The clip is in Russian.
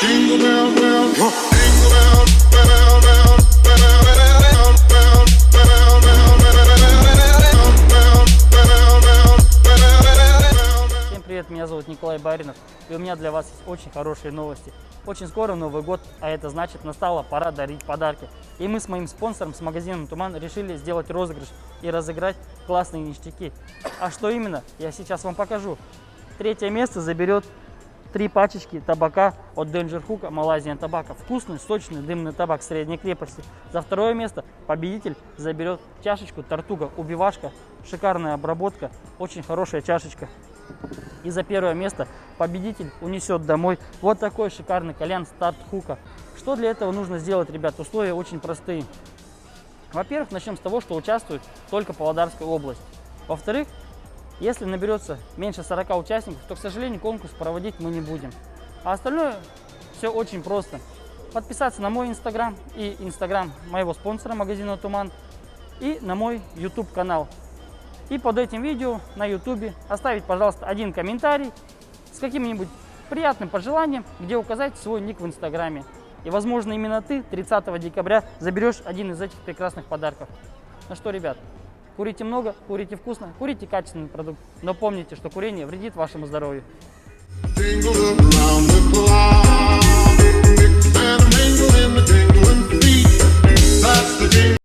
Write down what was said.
Jingle bell, bell, jingle bell, bell, bell, Всем привет, меня зовут Николай Баринов, и у меня для вас есть очень хорошие новости. Очень скоро Новый год, а это значит, настала пора дарить подарки. И мы с моим спонсором, с магазином Туман, решили сделать розыгрыш и разыграть классные ништяки. А что именно, я сейчас вам покажу. Третье место заберет 3 пачечки табака от Danger Hook Malaysian Tobacco. Вкусный, сочный, дымный табак средней крепости. За второе место победитель заберет чашечку Тартуга Убивашка. Шикарная обработка, очень хорошая чашечка. И за первое место победитель унесет домой вот такой шикарный кальян Старт Хука. Что для этого нужно сделать, ребят? Условия очень простые. Во-первых, начнем с того, что участвует только Павлодарская область. Во-вторых, если наберется меньше 40 участников, то, к сожалению, конкурс проводить мы не будем. А остальное все очень просто. Подписаться на мой инстаграм и инстаграм моего спонсора магазина Туман и на мой YouTube канал. И под этим видео на YouTube оставить, пожалуйста, один комментарий с каким-нибудь приятным пожеланием, где указать свой ник в инстаграме. И, возможно, именно ты 30 декабря заберешь один из этих прекрасных подарков. Ну что, ребят, курите много, курите вкусно, курите качественный продукт. Но помните, что курение вредит вашему здоровью. jingle around the clock. Mix and mingle in the jingling feet. That's the jingle.